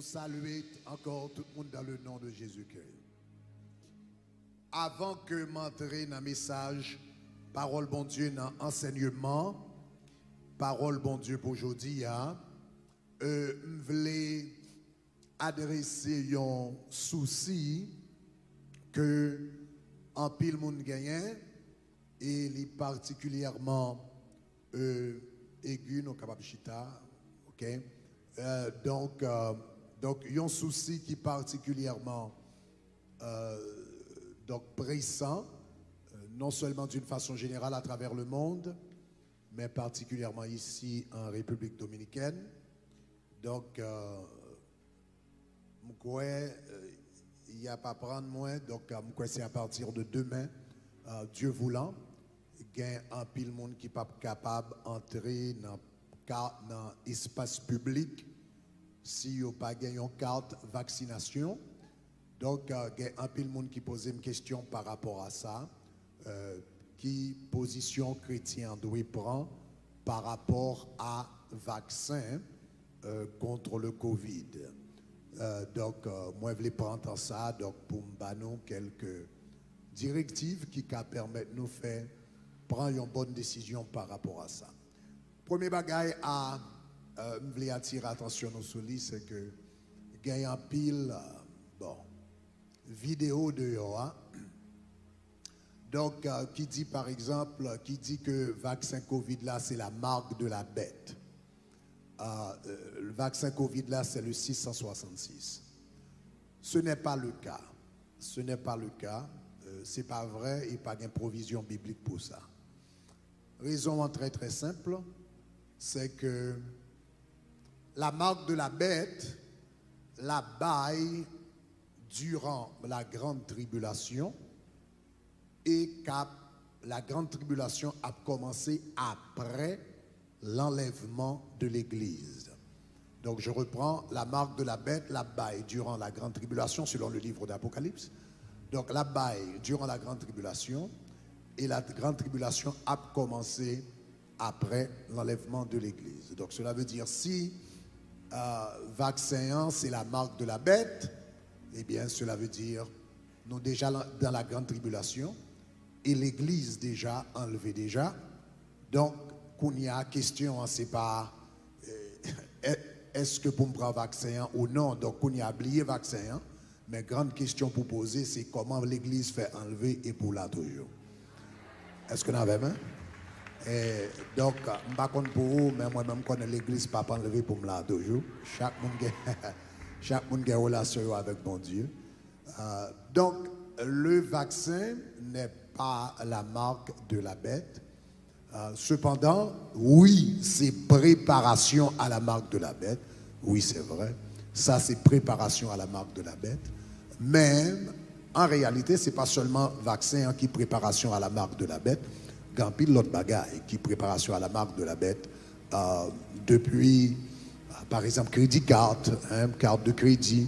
saluer encore tout le monde dans le nom de Jésus-Christ. Avant que m'entrer dans le message, parole bon Dieu dans l'enseignement, parole bon Dieu pour aujourd'hui, je voulais adresser un souci que en pile monde gagne et les particulièrement aigu, non capable chita, ok? Donc, il y a un souci qui est particulièrement pressant, non seulement d'une façon générale à travers le monde, mais particulièrement ici en République dominicaine. Donc, il n'y a pas à prendre moins, donc c'est à partir de demain, Dieu voulant, il y a un pile monde qui n'est pas capable d'entrer dans l'espace public si vous n'avez pas gagné une carte vaccination. Donc, il y a un peu de monde qui pose une question par rapport à ça. Qui position chrétien doit prendre par rapport à vaccin contre le Covid? Moi, je voulais prendre ça pour me donner quelques directives qui permettent de nous faire prendre une bonne décision par rapport à ça. Premier bagaille à je voulais attirer l'attention sur lui, c'est que il y a un pile vidéo de Yoa. Donc, qui dit par exemple, qui dit que le vaccin Covid là, c'est la marque de la bête. Le vaccin Covid là, c'est le 666. Ce n'est pas le cas. Ce n'est pas le cas. C'est pas vrai et pas de provision biblique pour ça. Raison très très simple, c'est que la marque de la bête, la baille durant la grande tribulation et la grande tribulation a commencé après l'enlèvement de l'Église. Donc je reprends la marque de la bête, la baille durant la grande tribulation selon le livre d'Apocalypse. Donc la baille durant la grande tribulation et la grande tribulation a commencé après l'enlèvement de l'Église. Donc cela veut dire si vaccin c'est la marque de la bête, eh bien cela veut dire nous déjà dans la grande tribulation et l'Église déjà enlevée déjà. Donc qu'on y a question, c'est pas est-ce que pour me prendre vaccin ou non. Donc qu'on y a oublié vaccin, mais grande question pour poser c'est comment l'Église fait enlever et pour là toujours. Est-ce que nous avons main? Et donc, je ne sais pas pour vous, mais moi-même, je connais l'église, pas enlevé pour me là toujours. Chaque monde a une relation avec mon Dieu. Donc, le vaccin n'est pas la marque de la bête. Cependant, oui, c'est préparation à la marque de la bête. Oui, c'est vrai. Ça, c'est préparation à la marque de la bête. Mais, en réalité, ce n'est pas seulement vaccin qui est préparation à la marque de la bête. Quand pile l'autre bagaille qui est préparation à la marque de la bête depuis par exemple crédit carte, carte de crédit,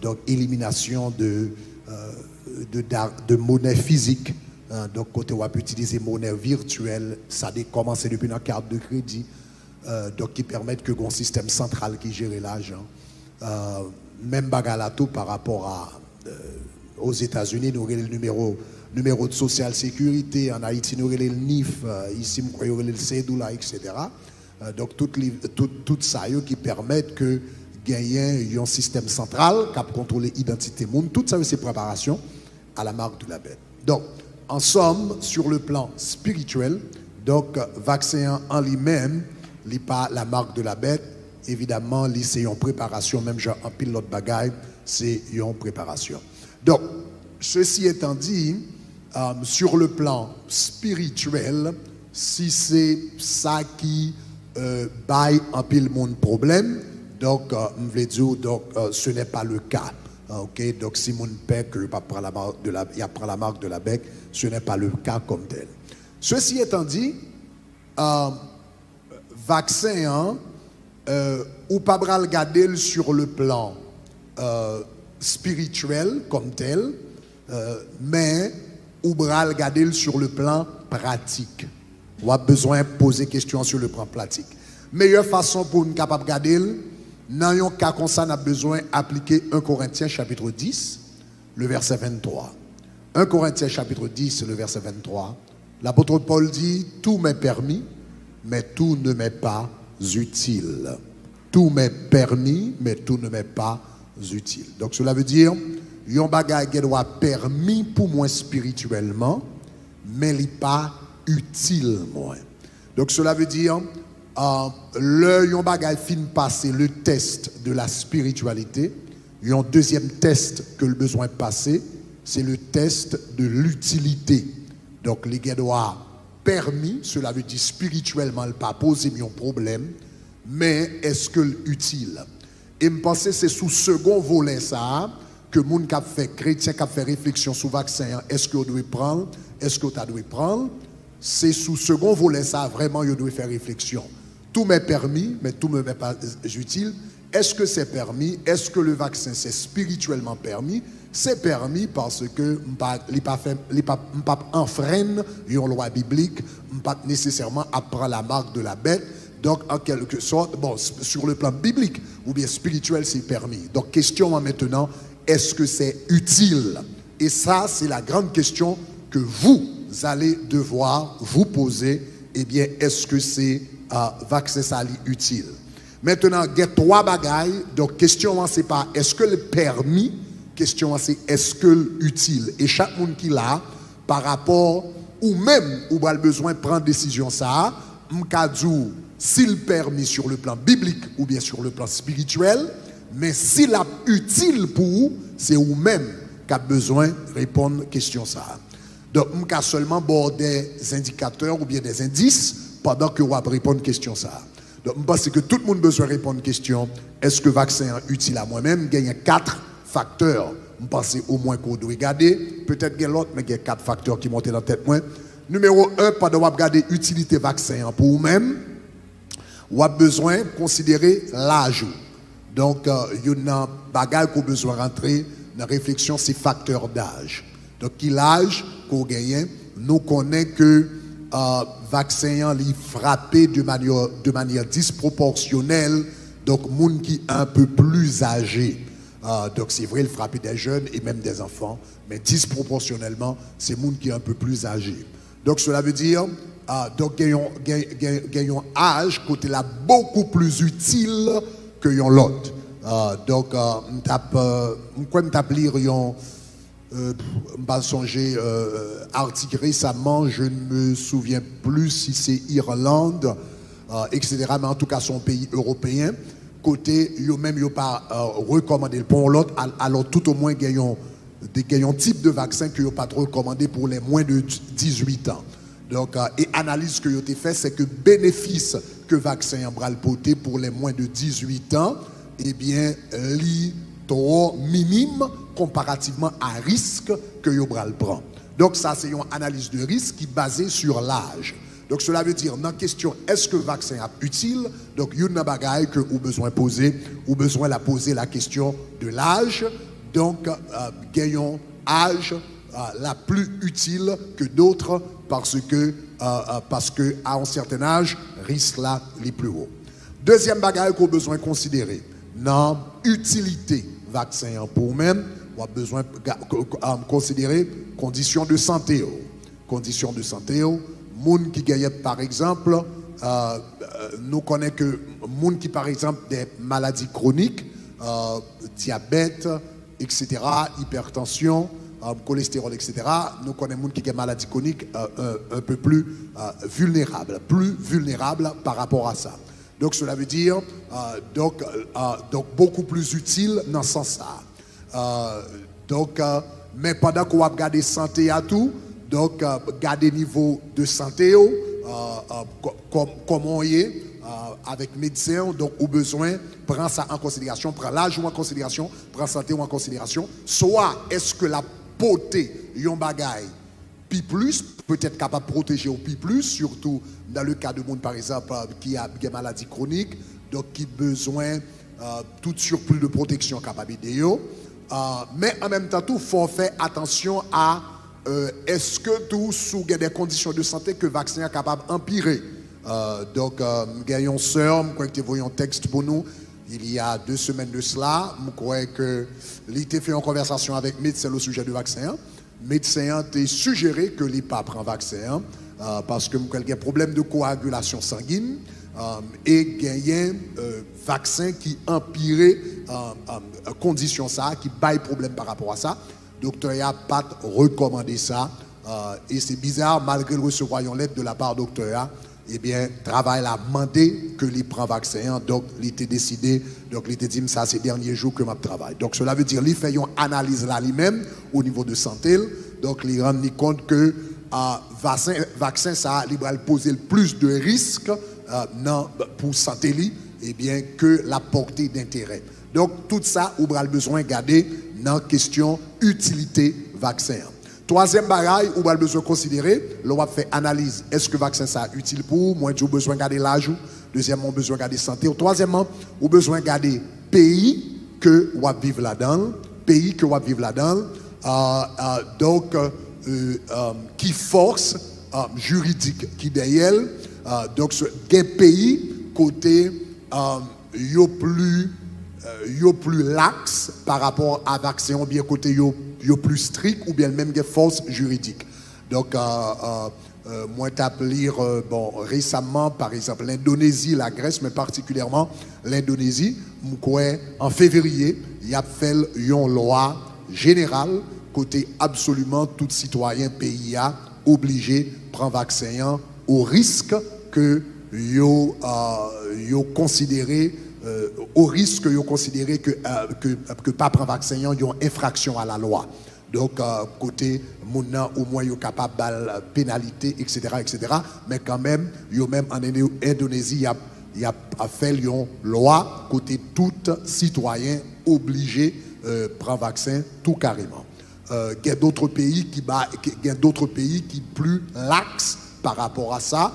donc élimination de monnaie physique, donc côté on peut utiliser monnaie virtuelle, ça a commencé depuis la carte de crédit, donc qui permettent que un système central qui gère l'argent, même bagaille là tout par rapport aux États-Unis, nous avons le numéro de social sécurité, en Haïti, nous avons le NIF, ici, nous avons le CEDULA, etc. Donc, tout ça qui permettent que gagner un système central qui contrôle l'identité monde. Tout ça, c'est préparation à la marque de la bête. Donc, en somme, sur le plan spirituel, donc, vaccin en lui-même, n'est pas la marque de la bête. Évidemment, c'est une préparation, même genre en pile l'autre bagaille, c'est une préparation. Donc, ceci étant dit, sur le plan spirituel, si c'est ça qui baille un peu le monde problème, donc, je veux dire, donc, ce n'est pas le cas. Ok, donc si mon père que prend la marque de la bête, ce n'est pas le cas comme tel. Ceci étant dit, vaccin, ou pas regarder sur le plan spirituel comme tel, mais ou regarder sur le plan pratique. On a besoin de poser question sur le plan pratique. Meilleure façon pour nous capable regarder, Dans un cas comme ça, on a besoin d'appliquer 1 Corinthiens chapitre 10, le verset 23. 1 Corinthiens chapitre 10, le verset 23. L'apôtre Paul dit, tout m'est permis, mais tout ne m'est pas utile. Tout m'est permis, mais tout ne m'est pas utile. Donc cela veut dire, yon bagay qui doit permis pour moi spirituellement, mais il n'est pas utile moi. Donc cela veut dire, le yon bagay fin passer le test de la spiritualité, yon deuxième test que le besoin de passer, c'est le test de l'utilité. Donc les gars doivent permis, cela veut dire spirituellement, il pas poser un problème, mais est-ce que l'utile? Et je pense que c'est sous second volet ça que les gens qui ont fait chrétien qui ont fait réflexion sur le vaccin, est-ce qu'on doit prendre, est-ce qu'on doit prendre? C'est sous second volet ça vraiment on doit faire réflexion. Tout m'est permis, mais tout ne m'est pas utile. Est-ce que c'est permis? Est-ce que le vaccin c'est spirituellement permis? C'est permis parce que je ne pas enfreindre une loi biblique, je ne pas nécessairement apprendre la marque de la bête. Donc, en quelque sorte, bon, sur le plan biblique ou bien spirituel, c'est permis. Donc, question maintenant, est-ce que c'est utile? Et ça, c'est la grande question que vous allez devoir vous poser. Eh bien, est-ce que c'est vaccin ça utile? Maintenant, il y a trois bagailles. Donc, question, c'est pas est-ce que le permis? Question, c'est est-ce que utile? Et chaque monde qui l'a, par rapport, ou même, ou a besoin de prendre décision ça, m'kadou, s'il permis sur le plan biblique ou bien sur le plan spirituel, mais s'il est utile pour vous, c'est vous-même qui avez besoin de répondre à question ça. Donc, je vais seulement border des indicateurs ou bien des indices pendant que vous répondre à question ça. Donc, je pense que tout le monde a besoin de répondre à question est-ce que le vaccin est utile à moi-même? Il y a 4 facteurs. Je pense au moins qu'on doit regarder. Peut-être qu'il y a l'autre, mais il y a 4 facteurs qui montent dans la tête. Numéro 1, pendant que vous regardez l'utilité vaccin pour vous-même, vous avez besoin de considérer l'âge. Donc, il y a un bagage qu'on a besoin de rentrer dans la réflexion, c'est facteur d'âge. Donc, quel âge qu'on gagne, nous connaissons que le vaccin est frappé de manière disproportionnelle, donc, les gens qui sont un peu plus âgés. Donc, c'est vrai, il frappe des jeunes et même des enfants, mais disproportionnellement, c'est les gens qui sont un peu plus âgés. Donc, cela veut dire. Donc, il y a un âge côté là beaucoup plus utile que l'autre. Donc, je tape lire un article récemment, je ne me souviens plus si c'est Irlande, etc. Mais en tout cas, son pays européen. Côté, ils n'ont pas recommandé pour l'autre, alors tout au moins, il y a un type de vaccin qu'ils n'ont pas recommandé pour les moins de 18 ans. Donc, et analyse que vous avez fait, c'est que bénéfice que le vaccin a porté pour les moins de 18 ans, eh bien, est trop minime comparativement à risque que vous prend. Donc, ça, c'est une analyse de risque qui est basée sur l'âge. Donc, cela veut dire, dans la question, est-ce que le vaccin est utile? Donc, il y a une bagaille que vous avez besoin de poser, ou besoin de poser la question de l'âge. Donc, gagnons âge la plus utile que d'autres parce que à un certain âge, risque là les plus hauts. Deuxième bagage qu'on a besoin de considérer, dans l'utilité vaccin pour même, on a besoin de considérer conditions de santé. Conditions de santé, monde qui gagne par exemple, nous connaissons que monde qui par exemple des maladies chroniques, diabète, etc., hypertension, cholestérol, etc. Nous connaissons des gens qui ont des maladies chroniques un peu plus vulnérables par rapport à ça. Donc cela veut dire donc beaucoup plus utile dans ce sens-là. Mais pendant qu'on va regarder santé à tout, donc garder niveau de santé, comment on y est, avec médecin, donc au besoin, prend ça en considération, prend l'âge en considération, prend santé en considération. Soit est-ce que la beauté, yon bagaille, pi plus, peut-être capable de protéger au pi plus, surtout dans le cas de monde par exemple qui a des maladies chroniques, donc qui a besoin tout surplus de protection capable d'aider. Mais en même temps, il faut faire attention à est-ce que tout sous des conditions de santé que le vaccin est capable d'empirer. Donc, gagnons sœur, je crois que tu vois un texte pour nous. il y a 2 semaines de cela, je crois que l'IT fait une conversation avec le médecin au sujet du vaccin. Le médecin a suggéré que l'IT pas prend vaccin parce que il y a un problème de coagulation sanguine et il y a un vaccin qui empirait condition ça, qui baille problème par rapport à ça. Le docteur n'a pas recommandé ça. Et c'est bizarre, malgré le recevoir une lettre de la part du docteur, eh bien, travail a demandé que l'il prend vaccin, donc il était décidé, donc il était dit ça ces derniers jours que je travaille. Donc cela veut dire qu'il fait une analyse là lui-même au niveau de santé, donc il rend compte que vaccin ça il va poser le plus de risques pour santé eh bien que la portée d'intérêt. Donc tout ça on a besoin de garder dans la question utilité vaccin. Troisième bagaille, on a besoin de considérer, l'on va faire analyse. Est-ce que le vaccin est utile pour moi? J'ai besoin de garder l'âge. Deuxièmement, on a besoin de garder santé. Troisièmement, on a besoin de garder pays que on va vivre là-dedans. Pays que on va vivre là-dedans. Donc, qui force juridique qui derrière. Donc, des pays côté yo plus lax par rapport à vaccin, ou bien côté yo plus strict, ou bien même des forces juridiques. Donc, moi, j'ai lire récemment, par exemple, l'Indonésie, la Grèce, mais particulièrement l'Indonésie, en février, il a fait une loi générale, côté absolument tout citoyen pays a obligé de prendre vaccin au risque que yo considéré au risque de considérer que pas prendre vaccin y a une infraction à la loi. Donc côté mouna au moins yo capable de pénalité etc. mais quand même yo même en Indonésie il y a fait une loi côté tout citoyen obligé prendre vaccin tout carrément. Il y a d'autres pays qui plus lax par rapport à ça.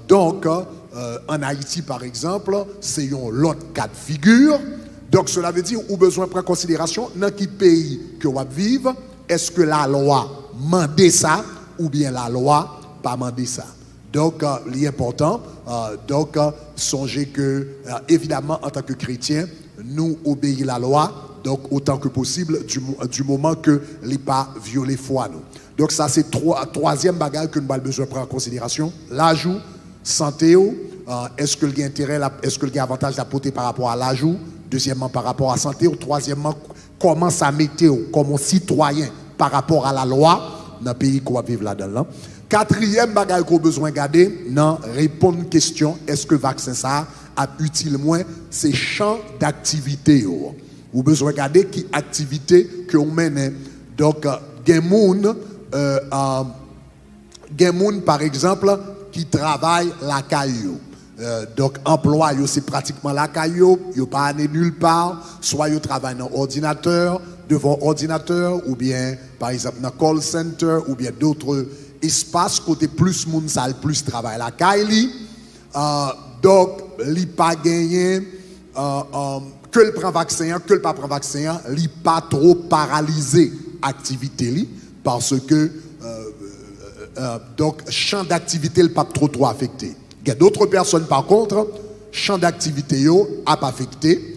Donc, en Haïti, par exemple, c'est un autre cas de figure. Donc, cela veut dire qu'on a besoin de prendre en considération dans quel pays que on va vivre, est-ce que la loi mande ça ou bien la loi pas mande ça. Donc, l'important, songez que, évidemment, en tant que chrétien, nous obéissons la loi, donc autant que possible, du moment que n'est pas violé foi nous. Donc ça c'est troisième bagage que nous avons besoin de prendre en considération. L'ajout, santé, est-ce que il y a intérêt, est-ce que il y a avantage d'apporter par rapport à l'ajout? Deuxièmement, par rapport à la santé. Troisièmement, comment ça météo, comme citoyen par rapport à la loi dans le pays qu'on va vivre là-dedans. Quatrième bagage qu'on a besoin de garder, non, répondre à une question, est-ce que le vaccin ça a utile moins, c'est champ d'activité. Vous avez besoin de garder qui activité que on mène. Donc, il y a des gens, par exemple, qui travaillent la caillou. Donc, emploi, c'est pratiquement la caillou, ils ne pas aller nulle part. Soit ils travaillent dans ordinateur, devant ordinateur, ou bien, par exemple, dans call center, ou bien d'autres espaces, côté plus moun sale, plus travail la caillou. Donc, il pas gagné, que le prend vaccin, que le pas prend vaccin, il pas trop paralysé activité parce que donc champ d'activité le pas trop affecté. Il y a d'autres personnes par contre champ d'activité yo a pas affecté.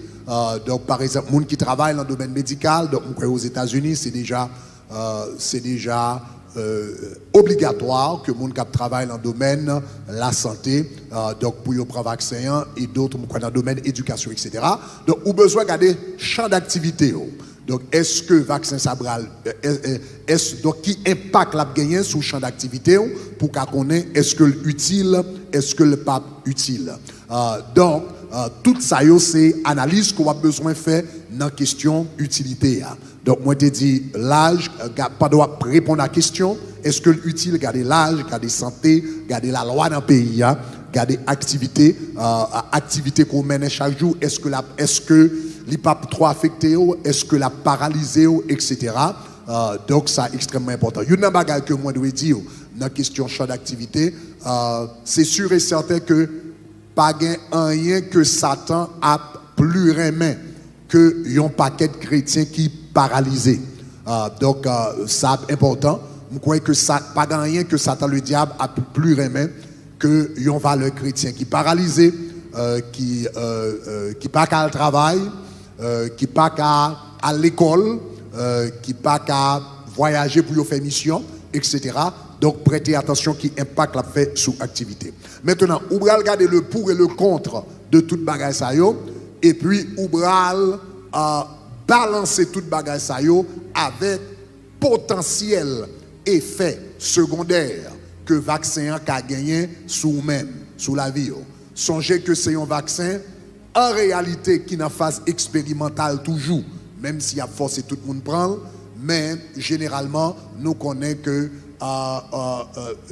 Donc par exemple monde qui travaille dans le domaine médical, donc aux États-Unis c'est déjà obligatoire que monde qui travaille dans le domaine la santé, donc pour y prendre vaccin et d'autres dans le domaine éducation etc. Donc ou besoin de garder champ d'activité. Donc, est-ce que le vaccin Sabral, donc qui impact la gagné sur le champ d'activité pour qu'on connaisse est-ce que l'utile, est-ce que le pas utile. Donc, tout ça, c'est analyse qu'on a besoin de faire dans la question utilité. Donc, moi, je dis, l'âge, pas doit répondre à la question, est-ce que l'utile, garder l'âge, garder santé, garder la loi dans le pays, garder activité, activité qu'on mène chaque jour, est-ce que les pas trop affecté, est-ce que la paralysé, etc. Donc, ça extrêmement important. Il y a une bagage que moi, je dois dire dans la question champ d'activité, c'est sûr et certain que pas rien que Satan a plus remis que un paquet de chrétiens qui paralysés. Donc, ça c'est important. Je crois que ça pas rien que Satan le diable a plus remis que un valeur chrétien qui paralysé. qui pas qu'à le travail, qui pas qu'à à l'école, qui pas qu'à voyager pour faire mission, etc. Donc prêtez attention qui impact la fait sous activité. Maintenant, on va regarder le pour et le contre de toute bagage ça yo, et puis on va balancer toute bagage ça yo avec potentiel effet secondaire que vaccin a gagné sous même, sous la vie. Songez que c'est un vaccin en réalité qui n'a phase expérimentale toujours, même s'il y a forcé tout le monde prendre, mais généralement nous connaissons que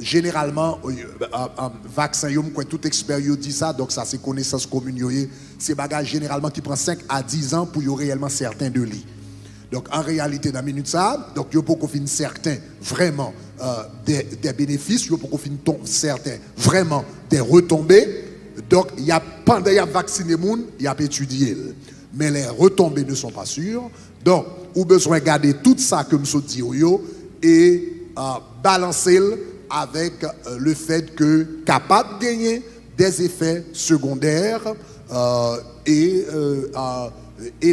généralement vaccin tout expert dit ça, donc ça c'est connaissance commune, c'est bagage généralement qui prend 5 à 10 ans pour y réellement certains de lui. Donc en réalité dans la minute ça, donc il faut qu'on finisse certains vraiment des bénéfices, il faut qu'on finisse certains vraiment des retombées. Donc il y a pendant il y a vacciné moun, il y a étudié, mais les retombées ne sont pas sûres. Donc ou besoin de garder tout ça que je dis et balancer avec le fait que capable de gagner des effets secondaires et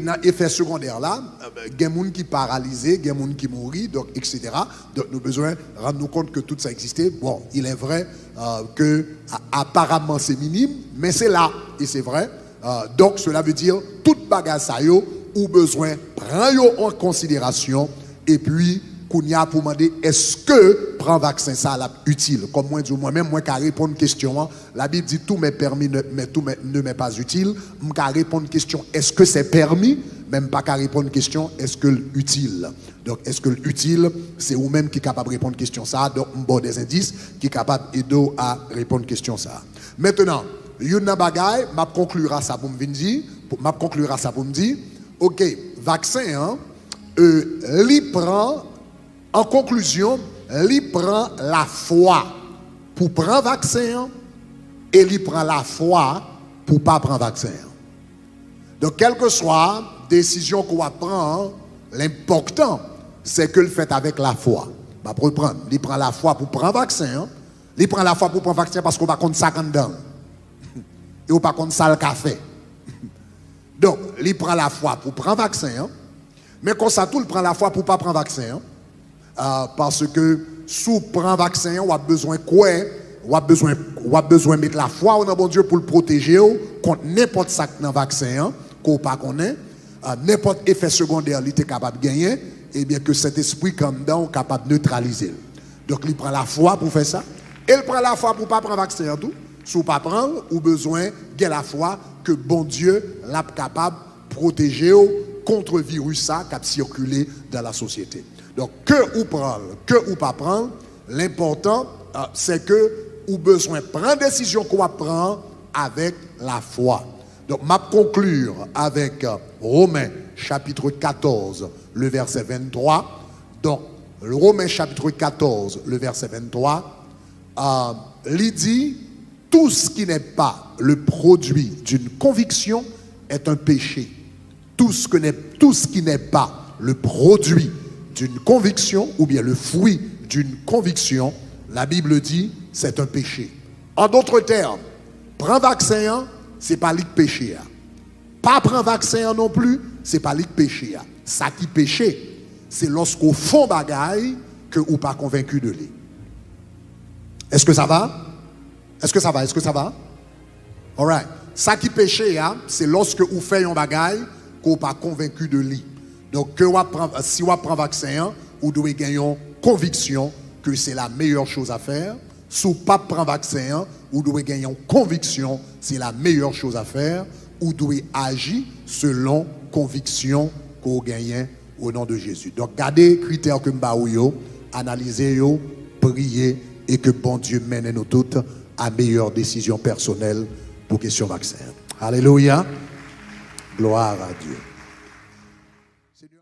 dans effets secondaires là, il y a des gens qui paralysés, il y a des gens qui mourent, donc, etc. Donc nous avons besoin de rendre nous compte que tout ça existait. Bon, il est vrai que apparemment c'est minime, mais c'est là, et c'est vrai. Donc cela veut dire toute bagage ça yo, ou besoin prendre en considération, et puis qu'on y a pour demander est-ce que prendre vaccin ça là utile. Comme moi dis moi-même moi qui répondre une question, la Bible dit tout m'est permis mais tout ne m'est pas utile. Moi qui répondre une question est-ce que c'est permis, même pas qu'à répondre une question est-ce que l'utile. Donc est-ce que l'utile c'est vous-même qui est capable de répondre question ça, donc bon des indices qui est capable d'aider à répondre question ça. Maintenant, une bagaille m'a conclura ça pour me dire, m'a conclura ça pour me dire OK, vaccin li prend en conclusion, il prend la foi pour prendre vaccin et il prend la foi pour ne pas prendre vaccin. Donc, quelle que soit la décision qu'on va prendre, l'important, c'est que le fait avec la foi. Bah, pour prendre, il prend la foi pour prendre vaccin, il prend la foi pour prendre vaccin parce qu'on va contre ça dedans. Et on va contre ça le café. Donc, il prend la foi pour prendre vaccin, mais quand ça tout, il prend la foi pour ne pas prendre vaccin. Parce que sous prend vaccin, on a besoin quoi? On a besoin de mettre la foi dans bon Dieu pour le protéger contre n'importe ça dans le vaccin qu'on pas connaît, n'importe effet secondaire il est capable de gagner, et bien que cet esprit comme dedans est capable de neutraliser. Donc il prend la foi pour faire ça. Et il prend la foi pour pas prendre vaccin tout. Sous pas prendre, ou besoin de la foi que bon Dieu l'a capable de protéger contre le virus ça qui a circulé dans la société. Donc, que ou prendre, que ou pas prendre, l'important, c'est que ou besoin de prendre décision qu'on va prendre avec la foi. Donc, je vais conclure avec Romains chapitre 14, le verset 23. Donc, Romains chapitre 14, le verset 23, il dit, tout ce qui n'est pas le produit d'une conviction est un péché. Tout ce qui n'est pas le produit d'une conviction ou bien le fruit d'une conviction, la Bible dit, c'est un péché. En d'autres termes, prendre vaccin, c'est pas le péché. Pas prendre vaccin non plus, c'est pas le péché. Ça qui péché, c'est lorsqu'au fond bagaille que ou pas convaincu de lui. Est-ce que ça va? Est-ce que ça va? Est-ce que ça va? All right. Ça qui péché, c'est lorsque vous faites un bagaille qu'on pas convaincu de lui. Donc, si on prend vaccin, vous devez gagner une conviction que c'est la meilleure chose à faire. Si vous ne prend pas vaccin, vous devez gagner une conviction que c'est la meilleure chose à faire. Vous devez agir selon conviction que vous gagnez au nom de Jésus. Donc, gardez les critères que vous analysez, priez et que bon Dieu mène nous toutes à meilleure décision personnelle pour question vaccin. Alléluia. Gloire à Dieu.